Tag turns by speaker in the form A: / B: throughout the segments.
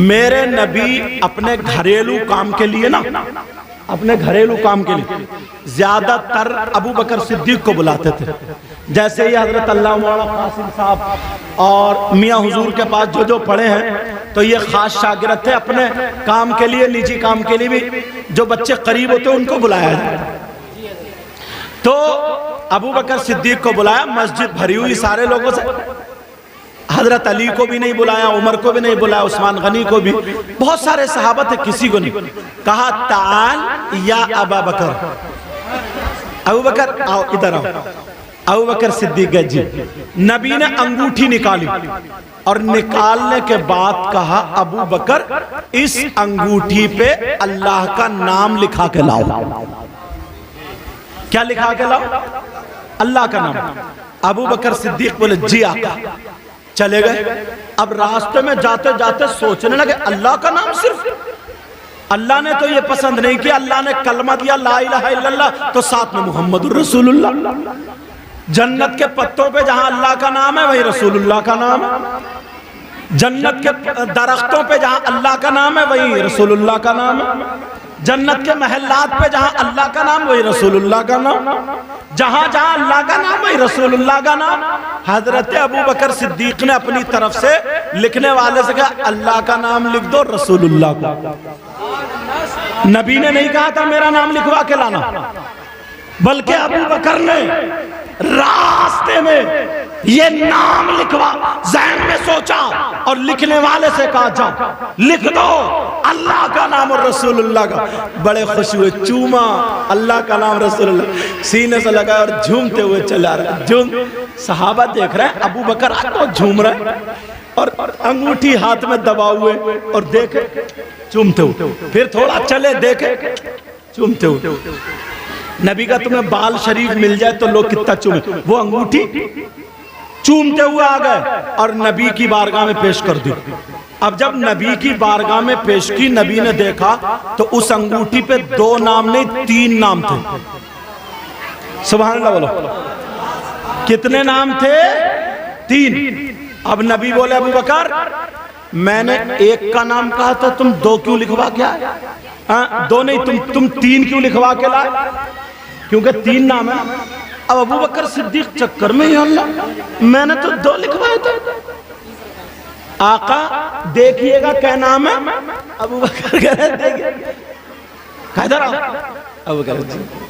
A: मेरे नबी अपने घरेलू काम के लिए ना, अपने घरेलू काम के लिए ज्यादातर अबू बकर सिद्दीक को बुलाते थे। जैसे ही हजरत अल्लाह मौलाना कासिम साहब और मियाँ हुजूर के पास जो जो पढ़े हैं, तो ये खास शागिर्द थे। अपने काम के लिए, निजी काम के लिए भी जो बच्चे करीब होते उनको बुलाया जाए। तो अबू बकर सिद्दीक को बुलाया, मस्जिद भरी हुई सारे लोगों से। हजरत अली को भी नहीं बुलाया, उमर को भी नहीं बुलाया, उस्मान गनी को भी, बहुत सारे सहाबा थे, किसी को नहीं कहा। ताल या अबा बकर, अबू बकर आओ, इधर आओ। अबू बकर सिद्दीक गए जी। नबी ने अंगूठी निकाली और निकालने के बाद कहा, अबू बकर इस अंगूठी पे अल्लाह का नाम लिखा के लाओ। क्या लिखा के लाओ? अल्लाह का नाम। अबू बकर सिद्दीक बोले जी आका। चले गए। अब रास्ते में जाते जाते सोचने लगे, अल्लाह का नाम सिर्फ? अल्लाह ने तो ये पसंद नहीं किया। अल्लाह ने कलमा दिया ला इलाहा इल्लल्लाह, तो साथ में मुहम्मदुर रसूलुल्लाह। जन्नत के पत्तों पे जहां अल्लाह का नाम है वहीं रसूलुल्लाह का नाम है। जन्नत के दरख्तों पे जहां अल्लाह का नाम है वहीं रसूलुल्लाह का नाम है। जन्नत के महल्लात पे जहां अल्लाह का नाम वही रसूलुल्लाह का नाम। जहां जहां अल्लाह का नाम वही रसूलुल्लाह का नाम। हजरत अबू बकर सिद्दीक ने अपनी तरफ से लिखने वाले से कहा, अल्लाह का नाम लिख दो, रसूलुल्लाह का। नबी ने नहीं कहा था मेरा नाम लिखवा के लाना, बल्कि अबू बकर ने रास्ते में ये नाम लिखवा ज़हन में सोचा और लिखने वाले से कहा, जाओ लिख दो अल्लाह का नाम और रसूलुल्लाह का। बड़े खुश हुए, चूमा, अल्लाह का नाम रसूलुल्लाह सीने से लगा और झूमते हुए चला रहे। झूम सहाबा देख रहे हैं, अबू बकर तो झूम रहे और अंगूठी हाथ में दबाए हुए और देखे चूमते हुए। फिर थोड़ा चले, देखे चूमते हुए। नबी का तुम्हें बाल शरीफ मिल जाए तो लोग कितना चूमे, वो अंगूठी चूमते हुए आ गए और नबी की बारगाह में पेश कर दी। अब जब नबी की बारगाह में पेश की, नबी ने देखा तो उस अंगूठी पे 2 नाम नहीं 3 नाम थे। सुभान अल्लाह बोलो। कितने नाम थे? 3। अब नबी बोले, अबू बकर मैंने एक का नाम कहा था, तुम 2 क्यों लिखवा के आए? 2 नहीं, तुम 3 क्यों लिखवा के लाए? क्योंकि 3 नाम है। अब अबू बकर सिद्दीक चक्कर में, या अल्लाह मैंने तो 2 लिखवाए थे। आका देखिएगा क्या नाम है? अबू बकर देखिए, इधर आओ। अबू बकर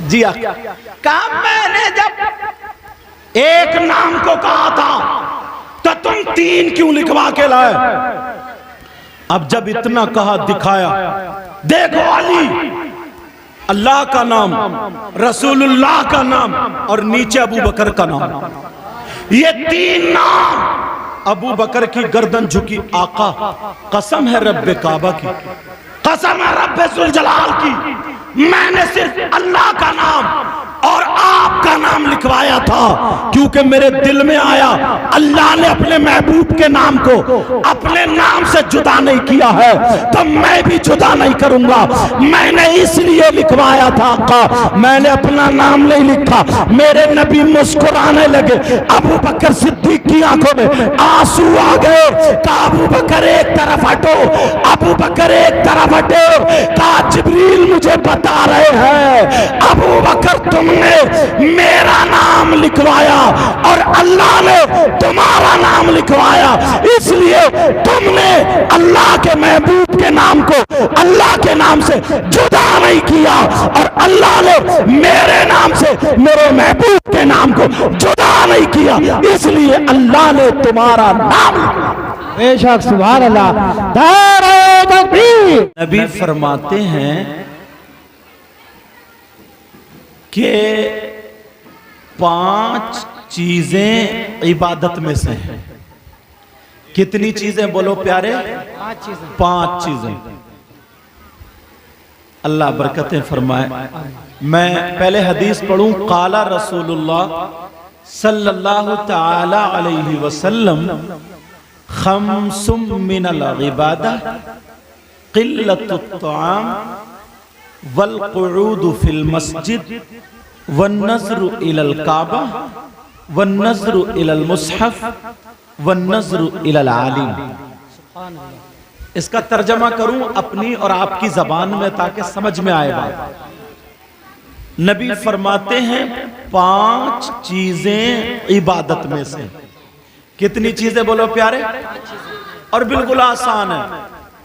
A: जी आका। कहा मैंने जब एक नाम को कहा था तो तुम 3 क्यों लिखवा के लाए? अब जब इतना कहा, दिखाया, देखो अली अल्लाह का नाम, रसूलुल्लाह का नाम और नीचे अबू बकर का नाम। ये 3 नाम। अबू बकर की गर्दन झुकी, आका कसम है रब्बे काबा की, कसम है रब्बे जुल जलाल की, मैंने सिर्फ अल्लाह का नाम और आपका नाम लिखवाया था, क्योंकि मेरे दिल में आया अल्लाह ने अपने महबूब के नाम को अपने नाम से जुदा नहीं किया है, तो मैं भी जुदा नहीं करूंगा। मैंने इसलिए लिखवाया था आका, मैंने अपना नाम नहीं लिखा। मेरे नबी मुस्कुराने लगे। अबू बकर सिद्दीक की आंखों में आंसू आ गए। कहा अबू बकर एक तरफ हटो, अबू बकर एक तरफ हटो। कहा जिब्रील मुझे बता रहे हैं अबू बकर तुमने मेरा नाम लिखवाया और अल्लाह ने तुम्हारा नाम लिखवाया, इसलिए तुमने अल्लाह के महबूब के नाम को अल्लाह के नाम से जुदा नहीं किया और अल्लाह ने मेरे नाम से मेरे महबूब के नाम को जुदा नहीं किया, इसलिए अल्लाह ने तुम्हारा नाम लिखवाया।
B: बेशक सुभान अल्लाह। नारे तकबीर।
A: नबी फरमाते हैं कि 5 चीजें इबादत में से हैं। कितनी चीजें बोलो प्यारे? 5 चीजें। अल्लाह बरकतें फरमाए। मैं पहले हदीस पढ़ूं। काला रसूलुल्लाह सल्लल्लाहु ताला अलैहि वसल्लम खम्सुम मिनल इबादा क़िल्लतुत तआम वल क़ुऊदु फिल मस्जिद वन नज़्रु इलल काबा वन नज़्रु इलल मुस्हफ वन नज़्रु इलल आलिम। इसका तर्जमा करूं अपनी और आपकी जबान में ताकि समझ में आए बात। नबी फरमाते हैं 5 चीजें इबादत में से। कितनी चीजें बोलो प्यारे? और बिल्कुल आसान है,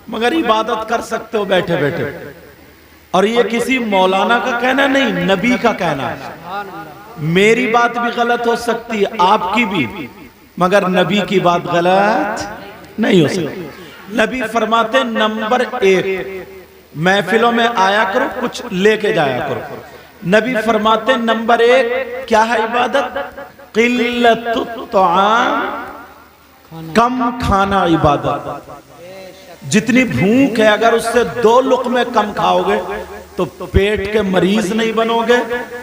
A: मगर इबादत कर सकते हो बैठे बैठे। और ये किसी मौलाना का कहना नहीं, नबी का कहना है। मेरी बात भी गलत हो सकती है, आपकी भी, मगर नबी की बात गलत नहीं हो सकती। नबी फरमाते नंबर 1, महफिलों में आया करो कुछ लेके जाया करो। नबी फरमाते नंबर 1 क्या है इबादत? क़िल्लतुत तआम, कम खाना इबादत। जितनी भूख है अगर उससे 2 लुक़मे कम खाओगे तो पेट के मरीज नहीं बनोगे,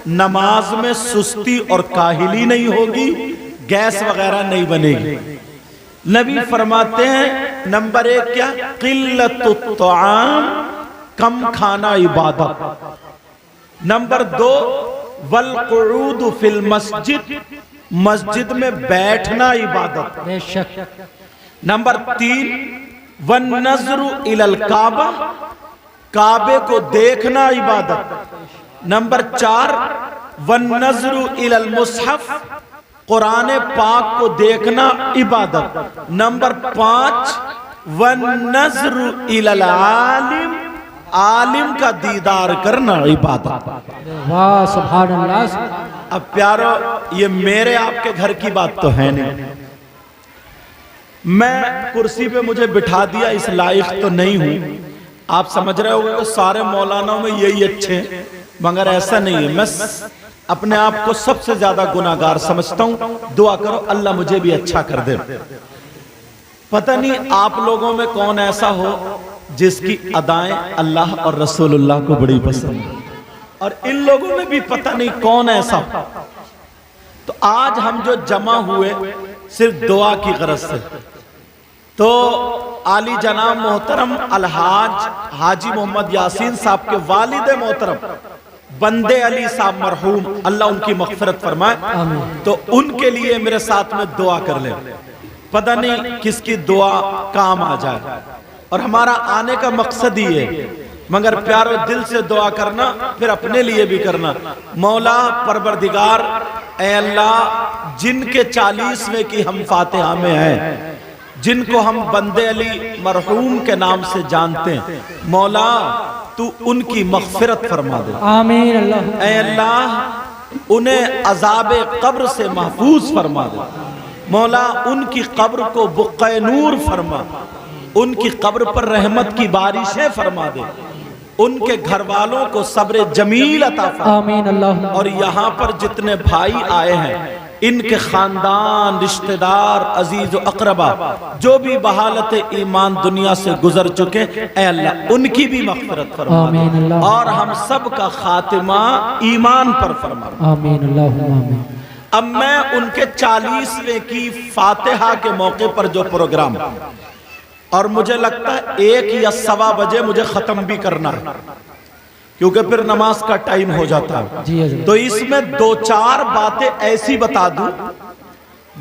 A: नमाज में सुस्ती और काहिली नहीं होगी, गैस वगैरह नहीं बनेगी। नबी फरमाते हैं नंबर 1 क्या? क़िल्लतुत तआम, कम खाना इबादत। नंबर 2 वल क़ुऊद फिल मस्जिद, मस्जिद में बैठना इबादत।
B: बेशक।
A: नंबर 3 वन नज़्रु इलल काबा, काबे को देखना इबादत। नंबर 4 वन नज़्रु इलल मुसहफ, कुरान पाक को देखना इबादत। नंबर 5 वन नज़्रु इलल आलिम, आलिम का दीदार करना इबादत।
B: वाह सुभान अल्लाह।
A: अब प्यारो, ये मेरे आपके घर की बात तो है नहीं। मैं कुर्सी पे मुझे बिठा दिया इस लायक तो नहीं हूं। आप समझ रहे होंगे कि सारे मौलानाओं में यही अच्छे हैं, मगर ऐसा नहीं है। मैं अपने आप को सबसे ज्यादा गुनाहगार समझता हूं। दुआ करो अल्लाह मुझे भी अच्छा कर दे। पता नहीं आप लोगों में कौन ऐसा हो जिसकी अदाएं अल्लाह और रसूलुल्लाह को बड़ी पसंद है, और इन लोगों में भी पता नहीं कौन ऐसा हो। तो आज हम जो जमा हुए सिर्फ दुआ की गरज से, तो आली जनाब मोहतरम अलहाज हाजी मोहम्मद यासीन साहब के वालिद मोहतरम बंदे अली साहब मरहूम, अल्लाह उनकी मग़फ़िरत फरमाए, तो उनके लिए मेरे साथ में दुआ कर ले। पता नहीं किसकी दुआ काम आ जाए, और हमारा आने का मकसद ही है, मगर प्यारो दिल से दुआ करना, फिर अपने लिए भी करना। मौला परवरदिगार, ऐ अल्लाह, जिनके 40वें की हम फातिहा में हैं, जिनको हम बंदे अली मरहूम के नाम से जानते हैं, मौला तू उनकी मग़फ़िरत फरमा दे।
B: आमीन अल्लाह।
A: ऐ अल्लाह, उन्हें अज़ाब कब्र से महफूज फरमा दे। मौला उनकी कब्र को बुक़्क़े नूर फरमा, उनकी कब्र पर रहमत की बारिशें फरमा दे, उनके घर वालों को सब्र जमील अता फरमा।
B: आमीन अल्लाह। और
A: यहाँ पर जितने भाई आए हैं, इनके खानदान, रिश्तेदार, अजीज अकरबा जो भी बहालत ईमान दुनिया से गुजर चुके, ऐ अल्लाह उनकी भी मग़फ़िरत फरमा, और हम सब का खातिमा ईमान पर फरमा।
B: आमीन अल्लाह आमीन।
A: अब मैं उनके 40वें की फातिहा के मौके पर जो प्रोग्राम, और मुझे लगता है 1 या सवा बजे मुझे खत्म भी करना है, क्योंकि फिर नमाज का टाइम हो जाता है। तो इसमें 2-4 बातें ऐसी बता दूं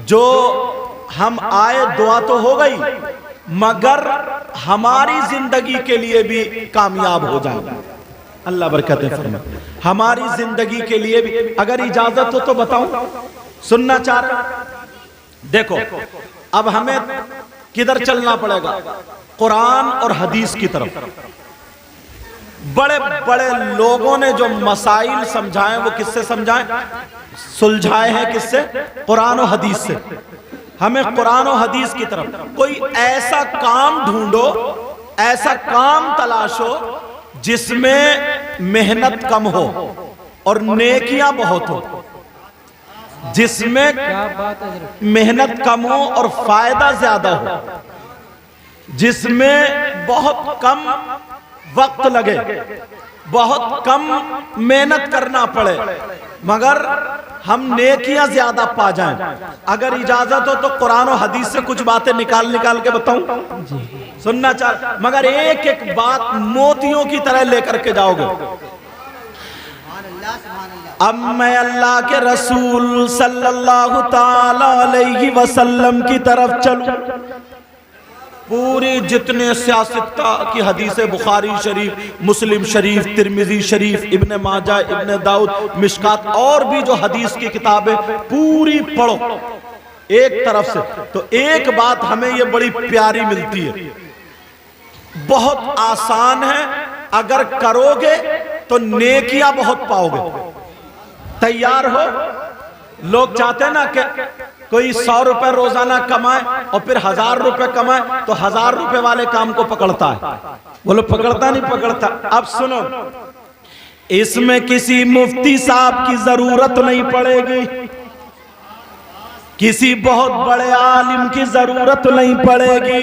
A: जो हम आए, दुआ तो हो गई, मगर हमारी जिंदगी के लिए भी कामयाब हो जाए। अल्लाह बरकत फरमाए। हमारी जिंदगी के लिए भी, अगर इजाजत हो तो बताऊं, सुनना चाह रहे? देखो, अब हमें किधर चलना पड़ेगा? कुरान और हदीस की तरफ। बड़े बड़े लोगों ने जो मसाइल समझाए वो किससे समझाए? सुलझाए हैं किससे? कुरान और हदीस से। हमें कुरान और हदीस की तरफ, कोई ऐसा काम ढूंढो, ऐसा काम तलाशो जिसमें मेहनत कम हो और नेकियां बहुत हो, जिसमें मेहनत कम हो और फायदा ज्यादा हो, जिसमें बहुत कम वक्त लगे, बहुत कम मेहनत करना पड़े, मगर हम नेकियां ज्यादा पा जाएं। अगर इजाजत हो तो कुरान और हदीस से कुछ बातें निकाल के बताऊं? सुनना चाह, मगर एक एक बात मोतियों की तरह लेकर के जाओगे। अब मैं अल्लाह के रसूल सल्लल्लाहु ताला अलैहि वसल्लम की तरफ चलूं, पूरी जितने सियासत की हदीसें बुखारी शरीफ, मुस्लिम शरीफ, तिरमिजी शरीफ, इब्ने माजा, इब्ने दाऊद, मिशकात और भी जो हदीस की किताबें पूरी पढ़ो एक तरफ से, तो एक बात हमें ये बड़ी प्यारी मिलती है, बहुत आसान है, अगर करोगे तो नेकियां बहुत पाओगे। तैयार हो? लोग चाहते हैं ना कि कोई 100 रुपए रोजाना कमाए और फिर 1000 रुपए कमाए, तो 1000 रुपए वाले काम को पकड़ता है। बोलो पकड़ता नहीं पकड़ता? अब सुनो, इसमें किसी मुफ्ती साहब की जरूरत नहीं पड़ेगी, किसी बहुत बड़े आलिम की जरूरत नहीं पड़ेगी।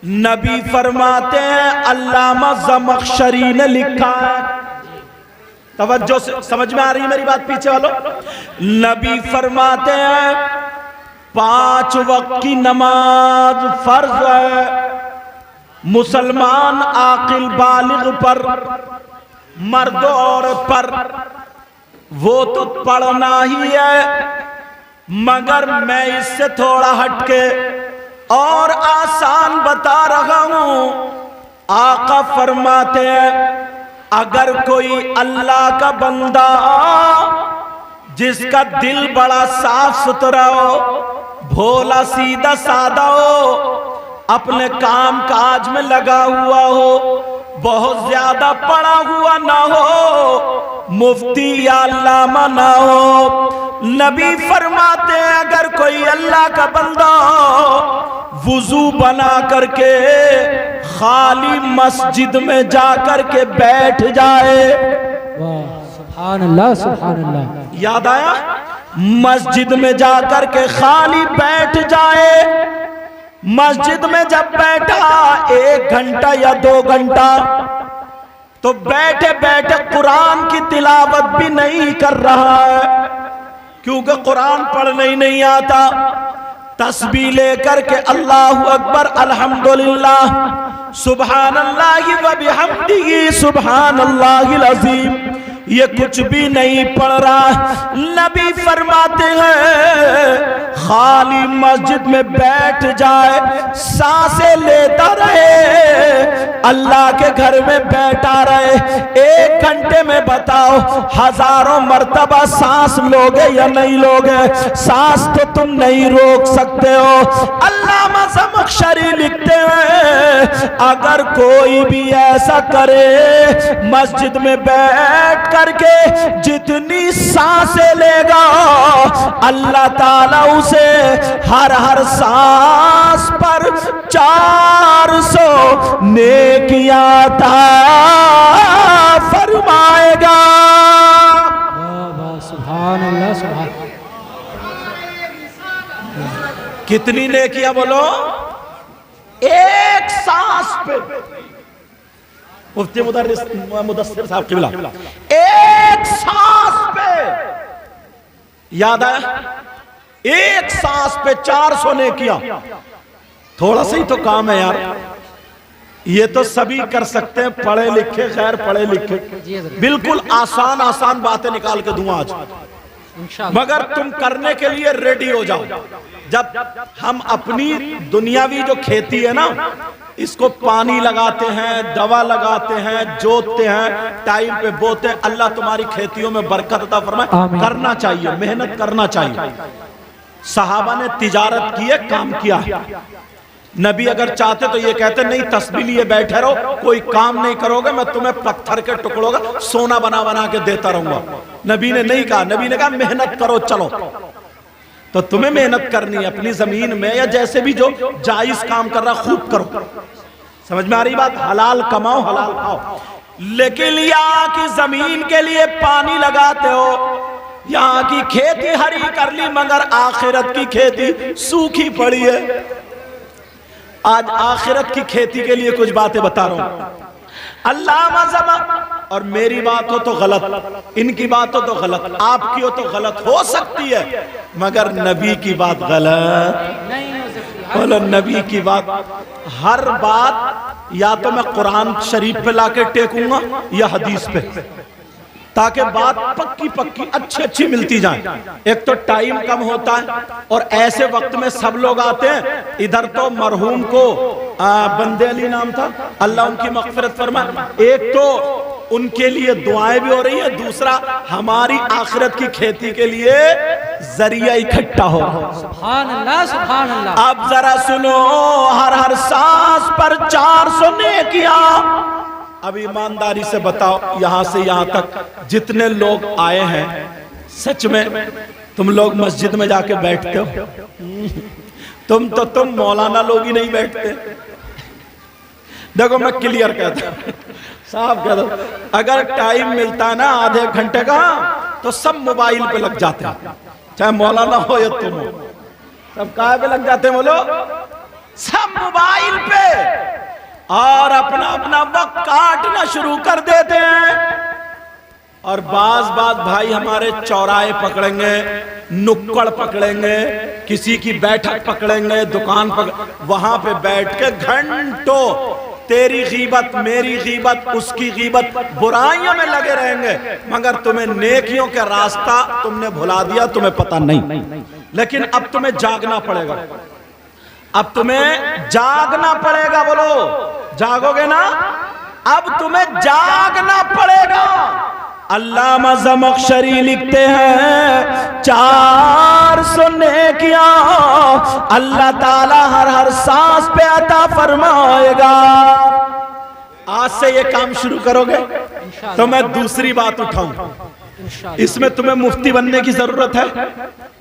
A: नबी फरमाते हैं, अल्लामा ज़मख़शरी ने लिखा है, तवज्जो से समझ में आ रही है मेरी बात पीछे वालों? नबी फरमाते हैं 5 वक्त की नमाज फर्ज है मुसलमान आकिल बालिग पर, मर्द और पर, वो तो पढ़ना ही है, मगर मैं इससे थोड़ा हटके और आसान बता रहा हूं। आका फरमाते हैं, अगर कोई अल्लाह का बंदा जिसका दिल बड़ा साफ सुथरा हो, भोला सीधा सादा हो, अपने काम काज में लगा हुआ हो, बहुत ज्यादा पढ़ा हुआ ना हो, मुफ्ती या अल्लामा ना हो, नबी फरमाते हैं अगर कोई अल्लाह का बंदा वुजू बना करके खाली मस्जिद में जाकर के बैठ जाए,
B: वाह सुभान अल्लाह सुभान अल्लाह,
A: याद आया? मस्जिद में जाकर के खाली बैठ जाए, मस्जिद में जब बैठा 1 घंटा या 2 घंटा, तो बैठे बैठे कुरान की तिलावत भी नहीं कर रहा है, क्योंकि कुरान पढ़ने ही नहीं आता, तस्बीह लेकर के अल्लाहु अकबर, अल्हम्दुलिल्लाह, सुब्हानल्लाहि व बिहम्दिही सुब्हानल्लाहिल अज़ीम, ये कुछ भी नहीं पढ़ रहा। नबी फरमाते हैं खाली मस्जिद में बैठ जाए, सांसें लेता रहे, अल्लाह के घर में बैठा रहे, 1 घंटे में बताओ हजारों मर्तबा सांस लोगे या नहीं लोगे? सांस तो तुम नहीं रोक सकते हो। अल्लामा ज़मख़शरी लिखते हैं, अगर कोई भी ऐसा करे, मस्जिद में बैठ करके जितनी सांसें लेगा, अल्लाह ताला उसे हर सांस पर 400 नेकियां अता फरमाएगा।
B: वाह वाह सुभान अल्लाह सुभान।
A: कितनी नेकियां बोलो? 1 सांस पे। मुफ्ती मुदस्सिर साहब क़िबला, 1 सांस पे, याद आया? 1 सांस पे 400 नेकियां, थोड़ा सा ही तो काम है यार। ये तो सभी कर सकते हैं, पढ़े लिखे, खैर पढ़े लिखे, बिल्कुल आसान आसान बातें निकाल के दूं आज, मगर तुम करने के लिए रेडी हो जाओ। जब हम अपनी दुनियावी जो खेती है ना, इसको पानी लगाते हैं, दवा लगाते हैं, जोतते हैं, टाइम पे बोते हैं, अल्लाह तुम्हारी खेतियों में बरकत अता फरमाए। करना चाहिए, मेहनत करना चाहिए। सहाबा ने तिजारत की है, काम किया। नबी अगर चाहते तो ये कहते नहीं, तस्बीह लिए बैठे रहो, कोई काम नहीं करोगे, मैं तुम्हें पत्थर के टुकड़ों का सोना बना बना के देता रहूंगा। नबी ने नहीं कहा, नबी ने कहा मेहनत करो, चलो। तो तुम्हें मेहनत करनी है अपनी जमीन में, या जैसे भी जो जायज काम कर रहा खूब करो। समझ में आ रही बात? हलाल कमाओ, हलाल खाओ। लेकिन यहाँ की जमीन के लिए पानी लगाते हो, यहाँ की खेती हरी कर ली, मगर आखिरत की खेती सूखी पड़ी है। आज आखिरत की खेती के लिए कुछ बातें बता रहा हूं। अल्लामा ज़मा, और मेरी बात हो तो गलत, इनकी बात हो तो गलत, आपकी हो तो गलत हो सकती है, मगर नबी की बात गलत नहीं हो सकती। बोलो नबी की बात, हर बात या तो मैं कुरान शरीफ पे लाके टेकूंगा या हदीस पे। ताकि बात पक्की पक्की अच्छी अच्छी मिलती जाए। एक तो टाइम कम होता है और ऐसे वक्त में सब लोग आते हैं। इधर तो मरहूम को बंदे अली नाम था, अल्लाह उनकी मग़फ़िरत फरमाए। एक तो उनके लिए दुआएं भी हो रही है, दूसरा हमारी आखिरत की खेती के लिए जरिया इकट्ठा हो रहा है।
B: सुभान अल्लाह, सुभान अल्लाह।
A: अब जरा सुनो, हर हर सांस पर 400 नेकियां। अब ईमानदारी से बताओ, यहां से यहां तक जितने लोग आए हैं, सच में तुम लोग मस्जिद में जाके बैठते हो? तुम मौलाना लोग ही नहीं बैठते। देखो मैं क्लियर कहता हूं, साफ कह दो, अगर टाइम मिलता है ना आधे घंटे का, तो सब मोबाइल पे लग जाते हैं, चाहे मौलाना हो या तुम हो। सब काहे पे लग जाते हैं बोलो? सब मोबाइल पे, और अपना अपना वक्त काटना शुरू कर देते हैं। और बाज भाई हमारे चौराहे पकड़ेंगे, नुक्कड़ पकड़ेंगे, किसी की बैठक पकड़ेंगे, दुकान पकड़, वहां पे बैठ के घंटों तेरी गीबत, मेरी गीबत, उसकी गीबत, बुराइयों में लगे रहेंगे, मगर तुम्हें नेकियों का रास्ता तुमने भुला दिया, तुम्हें पता नहीं। लेकिन अब तुम्हें जागना पड़ेगा, अब तुम्हें जागना पड़ेगा। बोलो जागोगे ना? अब तुम्हें जागना पड़ेगा। अल्लामा ज़मख़शरी लिखते हैं 400 नेकियां अल्लाह ताला हर हर सांस पे अता फरमाएगा। आज से ये काम शुरू करोगे तो मैं दूसरी बात उठाऊं। इसमें तुम्हें मुफ्ती बनने की जरूरत है,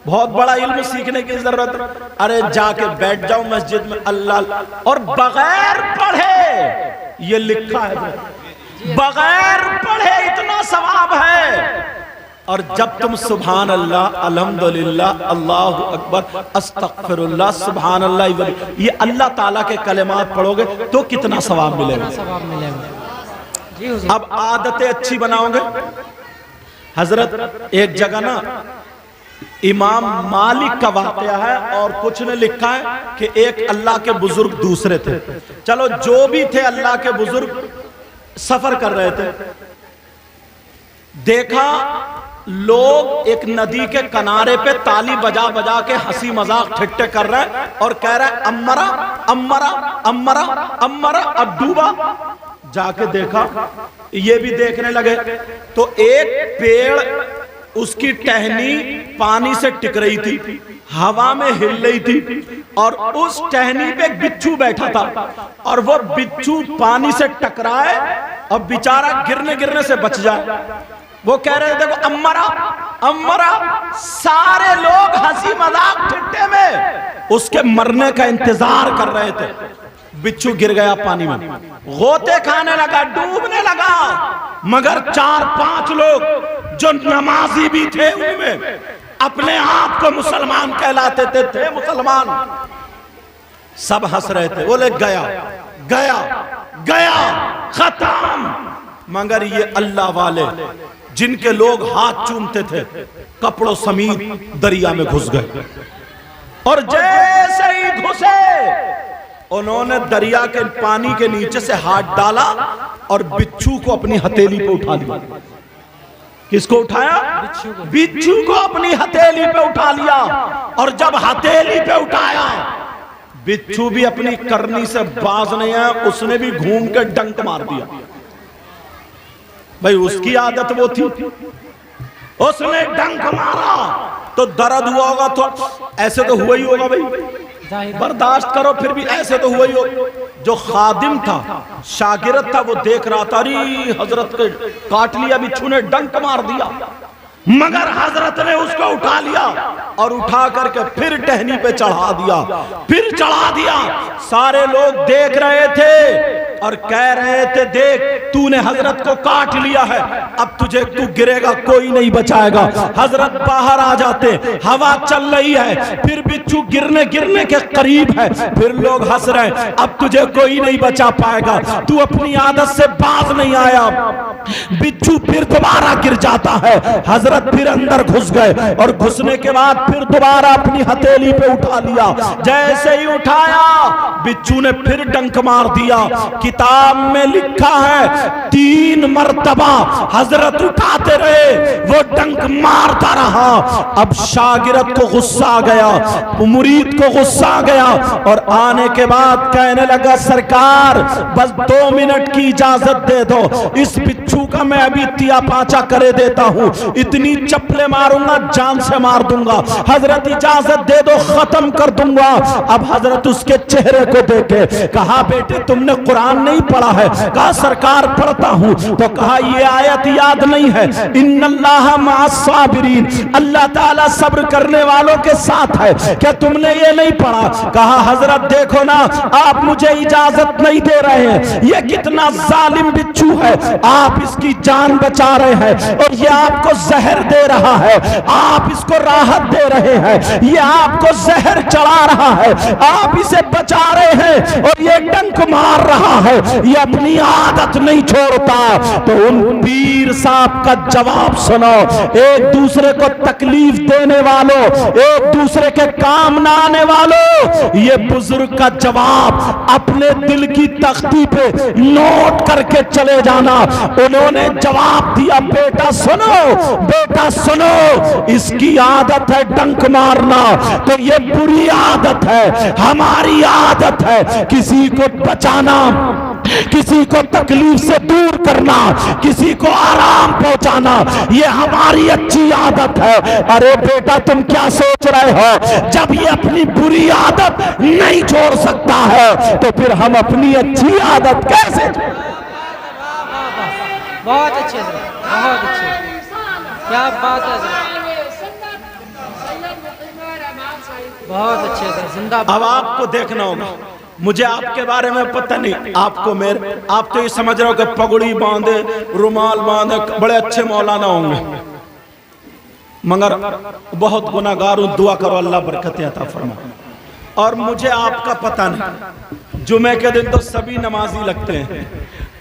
A: बहुत बड़ा इल्म सीखने की जरूरत है। अरे जाके बैठ जाओ मस्जिद में अल्लाह, और बगैर पढ़े, ये लिखा है, बगैर पढ़े इतना सवाब है। और जब तुम सुभान अल्लाह, अल्हम्दुलिल्लाह, अल्लाहु अकबर, अस्तगफिरुल्लाह, सुभान अल्लाह, ये अल्लाह ताला के कलेमात पढ़ोगे तो कितना सवाब मिलेगा। अब आदतें अच्छी बनाओगे। हजरत एक जगह ना इमाम मालिक का वाक़या है, और कुछ ने लिखा है कि एक अल्लाह के बुजुर्ग दूसरे थे। चलो जो भी थे अल्लाह के बुजुर्ग सफर कर रहे थे, देखा लोग एक नदी के किनारे पे ताली बजा बजा के हंसी मजाक ठट्टे कर रहे हैं और कह रहे हैं अम्मरा अम्मरा अम्मरा अम्मरा। अब डूबा, जाके देखा, ये भी देखने लगे तो एक पेड़ उसकी टहनी पानी से टिक रही थी, हवा में हिल रही थी, और उस टहनी पे एक बिच्छू बैठा था, और वो बिच्छू पानी से टकराए और बेचारा गिरने गिरने से बच जाए। वो कह रहे थे देखो अम्मरा अम्मरा। सारे लोग हंसी मजाक ठट्टे में उसके मरने का इंतजार कर रहे थे। बिच्छू गिर गया पानी में, गोते खाने लगा, डूबने लगा, मगर 4-5 लोग जो नमाजी भी थे, उनमें अपने आप को मुसलमान कहलाते थे मुसलमान, सब हंस रहे थे। बोले गया गया गया, खत्म। मगर ये अल्लाह वाले जिनके लोग हाथ चूमते थे, कपड़ों समेत दरिया में घुस गए, और जैसे ही घुसे उन्होंने दरिया के पानी के नीचे से हाथ डाला और बिच्छू को अपनी हथेली पे उठा लिया। किसको उठाया? बिच्छू को अपनी हथेली पे उठा लिया। और जब हथेली पे उठाया, बिच्छू भी अपनी करनी से बाज नहीं है, उसने भी घूम के डंक मार दिया। भाई उसकी आदत वो थी, उसने डंक मारा तो दर्द हुआ होगा, तो ऐसे तो हुआ ही होगा भाई, बर्दाश्त करो, फिर भी ऐसे तो हुआ ही हो। जो खादिम था, शागिर्द था, वो देख रहा था, अरे हजरत के काट लिया बिच्छू ने, डंक मार दिया, मगर हजरत ने उसको उठा लिया और उठा करके फिर टहनी पे चढ़ा दिया, फिर चढ़ा दिया। सारे लोग देख रहे थे और कह रहे थे देख तूने हजरत को काट लिया है, अब तुझे तू गिरेगा कोई नहीं बचाएगा। हजरत बाहर आ जाते, हवा चल रही है, फिर बिच्छू गिरने के करीब है, फिर लोग हंस रहे, अब तुझे कोई नहीं बचा पाएगा, तू अपनी आदत से बाज नहीं आया। बिच्छू फिर दोबारा गिर जाता है, हजरत फिर अंदर घुस गए और घुसने के बाद फिर दोबारा अपनी हथेली पे उठा लिया। जैसे ही उठाया, बिच्छू ने फिर डंक मार दिया कि किताब में लिखा है 3 मरतबा हजरत उठाते रहे, वो डंक मारता रहा। अब शागिर्द को गुस्सा आ गया, मुरीद को गुस्सा आ गया और आने के बाद कहने लगा सरकार बस 2 मिनट की इजाजत दे दो, इस बिच्छू का मैं अभी तिया पाचा करे देता हूं, इतनी चप्पलें मारूंगा जान से मार दूंगा, हजरत इजाजत दे दो खत्म कर दूंगा। अब हजरत उसके चेहरे को देखे, कहा बेटे तुमने कुरान नहीं पढ़ा है? कहा सरकार पढ़ता हूं। तो कहा ये आयत याद नहीं है, इन्नल्लाह मअस-साबिरीन, अल्लाह ताला सब्र करने वालों के साथ है, क्या तुमने ये नहीं पढ़ा? कहा हजरत देखो ना आप मुझे इजाजत नहीं दे रहे हैं, ये कितना जालिम बिच्छू है, आप इसकी जान बचा रहे हैं और ये आपको जहर दे रहा है, आप इसको राहत दे रहे हैं, ये आपको जहर चढ़ा रहा है, आप इसे बचा रहे हैं और ये डंक मार रहा है, ये अपनी आदत नहीं छोड़ता। तो उन पीर साहब का जवाब सुनो, एक दूसरे को तकलीफ देने वालों, एक दूसरे के काम ना आने वालों, ये बुजुर्ग का जवाब अपने दिल की तख्ती पे नोट करके चले जाना। उन्होंने जवाब दिया बेटा सुनो, बेटा सुनो, इसकी आदत है डंक मारना, तो ये बुरी आदत है, हमारी आदत है किसी को बचाना, किसी को तकलीफ से दूर करना, किसी को आराम पहुंचाना, ये हमारी अच्छी आदत है। अरे बेटा तुम क्या सोच रहे हो, जब ये अपनी बुरी आदत नहीं छोड़ सकता है तो फिर हम अपनी अच्छी आदत कैसे?
B: बहुत अच्छे सर, बहुत अच्छे, क्या बात है सर, बहुत अच्छे सर, जिंदाबाद।
A: अब आपको देखना होगा, मुझे आपके बारे में पता नहीं, आपको मेरे, आप तो ये समझ रहे हो कि पगड़ी बांधे रुमाल बांधे बड़े अच्छे मौलाना होंगे, मगर बहुत गुनाहगार हूं, दुआ करो अल्लाह बरकत अता फरमाए। और मुझे आपका पता नहीं, जुमे के दिन तो सभी नमाजी लगते हैं,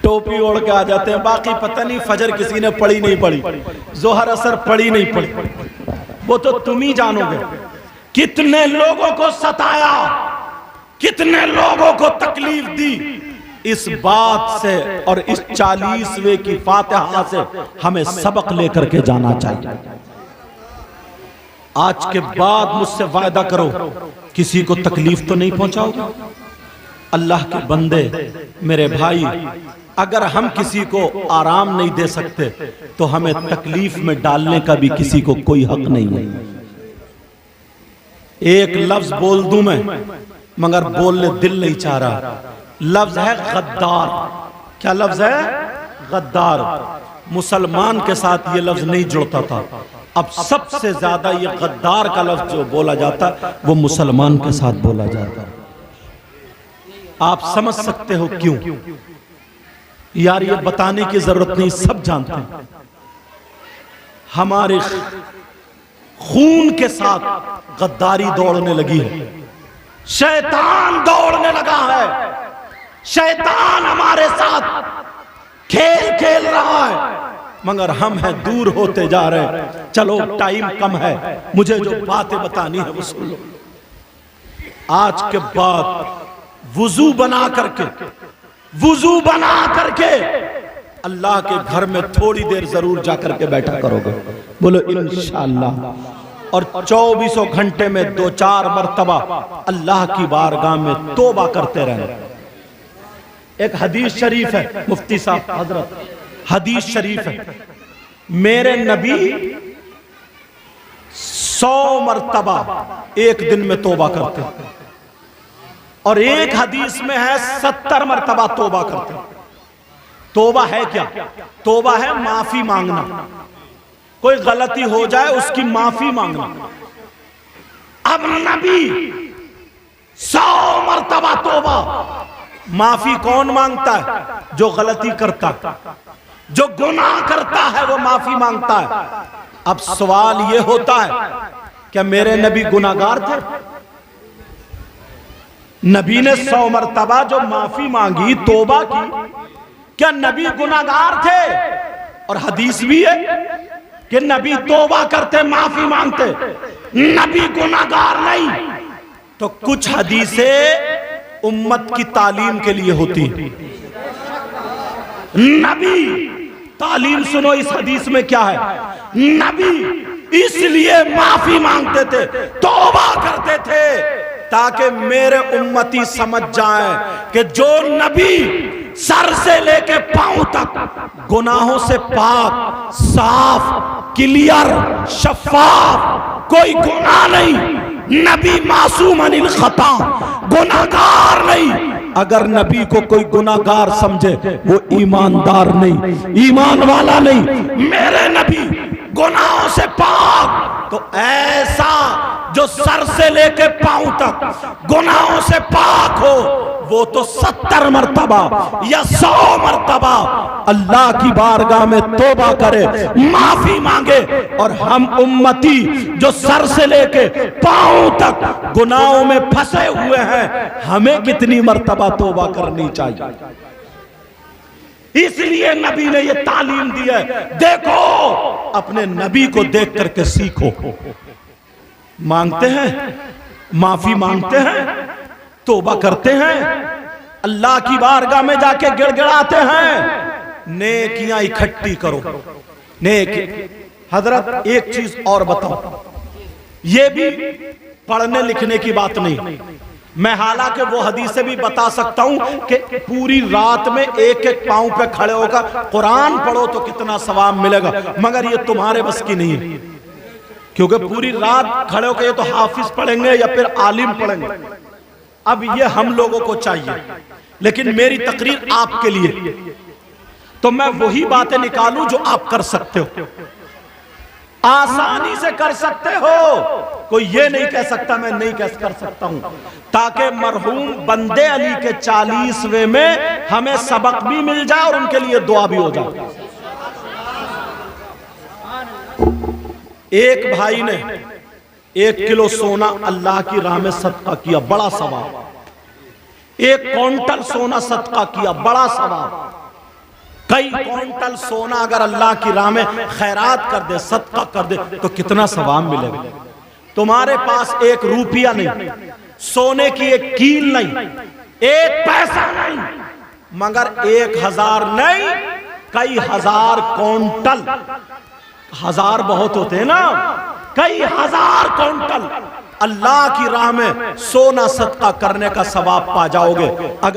A: टोपी ओढ़ के आ जाते हैं, बाकी पता नहीं फजर किसी ने पढ़ी नहीं पढ़ी, जोहर असर पढ़ी नहीं पढ़ी, वो तो तुम ही जानोगे। कितने लोगों को सताया, कितने लोगों को तकलीफ दी, इस बात से और इस 40वें की फातिहा से हमें सबक लेकर के जाना चाहिए। आज के बाद मुझसे वायदा करो किसी को तकलीफ तो नहीं पहुंचाओगे। अल्लाह के बंदे मेरे भाई, अगर हम किसी को आराम नहीं दे सकते तो हमें तकलीफ में डालने का भी किसी को कोई हक नहीं है। एक लफ्ज बोल दूं मैं, मगर बोलने दिल नहीं चाह रहा, लफ्ज है गद्दार। क्या लफ्ज है? गद्दार। मुसलमान के साथ ये लफ्ज नहीं जुड़ता था, अब सबसे ज्यादा ये गद्दार का लफ्ज जो बोला जाता वो मुसलमान के साथ बोला जाता। आप समझ सकते हो क्यों? यार ये बताने की जरूरत नहीं, सब जानते हैं। हमारे खून के साथ गद्दारी दौड़ने लगी है, शैतान दौड़ने लगा है, शैतान हमारे साथ खेल खेल रहा है, मगर हम हैं दूर होते जा रहे हैं। चलो टाइम कम है, मुझे जो बातें बतानी है वो सुन लो। आज के बाद वुजू बना करके, वुजू बना करके अल्लाह के घर में थोड़ी देर जरूर जाकर के बैठा करोगे, बोलो इंशाअल्लाह। और 24 घंटे में 2-4 मरतबा अल्लाह की बारगाह में तौबा करते रहे। एक हदीस शरीफ है, मुफ्ती साहब हजरत, हदीस शरीफ है, मेरे नबी 100 मरतबा एक दिन में तौबा करते, और एक हदीस में है 70 मरतबा तौबा करते। तौबा है क्या? तौबा है माफी मांगना, कोई गलती हो जाए उसकी माफी मांगना। अब नबी 100 मरतबा तौबा। माफी कौन मांगता है? जो गलती करता, जो गुनाह करता है वो माफी मांगता है। अब सवाल ये होता है, क्या मेरे नबी गुनाहगार थे? नबी ने 100 मरतबा जो माफी मांगी, तौबा की, क्या नबी गुनाहगार थे? और हदीस भी है कि नबी तौबा करते, माफी मांगते, नबी गुनाहगार नहीं। तो कुछ हदीसें उम्मत की तालीम के लिए होती है, नबी, तालीम सुनो इस हदीस में क्या है, नबी इसलिए माफी मांगते थे, तौबा करते थे, ताकि मेरे उम्मती समझ जाएं कि जो नबी सर से लेके पांव तक गुनाहों से पाक, साफ, क्लियर, शफाफ, कोई गुनाह नहीं, नबी मासूम अनिल खता, गुनाहगार नहीं। अगर नबी को कोई गुनाहगार समझे वो ईमानदार नहीं, ईमान वाला नहीं। मेरे नबी गुनाहों से पाक, तो ऐसा जो सर से लेके पांव तक गुनाहों से पाक हो, वो तो 70 मर्तबा या 100 मर्तबा अल्लाह की बारगाह में तौबा करे, माफी मांगे। और हम उम्मती जो सर से लेके पांव तक गुनाहों में फंसे हुए हैं, हमें कितनी मर्तबा तौबा करनी चाहिए। इसलिए नबी ने ये तालीम दी है। देखो, अपने नबी को देख करके सीखो। मांगते हैं, माफी मांगते हैं, तौबा करते हैं, अल्लाह की बारगाह में जाके गिड़गिड़ाते हैं, नेकियां इकट्ठी करो। नेक हजरत एक चीज और बताओ, ये भी पढ़ने लिखने की बात नहीं, मैं हालांकि वो हदीस से भी बता सकता हूं कि पूरी रात में एक एक पांव पे खड़े होकर कुरान पढ़ो तो कितना सवाब मिलेगा, मगर ये तुम्हारे बस की नहीं है, क्योंकि पूरी रात खड़े होकर ये तो हाफिज पढ़ेंगे या फिर आलिम पढ़ेंगे। अब ये हम लोगों को चाहिए, लेकिन मेरी तकरीर आपके लिए, तो मैं वही बातें निकालूं जो आप कर सकते हो, आसानी से कर सकते हो। कोई ये नहीं कह सकता मैं नहीं कर सकता हूं, ताकि मरहूम बंदे अली के 40वें में हमें सबक भी मिल जाए और उनके लिए दुआ भी हो जाए। एक भाई ने 1 किलो सोना अल्लाह की राह में सदका किया, बड़ा सवाब। 1 क्विंटल सोना सदका किया, बड़ा सवाब। कई क्विंटल सोना अगर अल्लाह की राह में खैरात कर दे, सदका कर दे, तो कितना सवाब मिलेगा। तुम्हारे पास 1 रुपया नहीं, सोने की 1 कील नहीं, 1 पैसा नहीं, मगर 1000 नहीं, कई हजार क्विंटल, 1000 बहुत होते हैं ना, कई हजार क्विंटल अल्लाह की राह में सोना सदका करने का सवाब पा जाओगे। अगर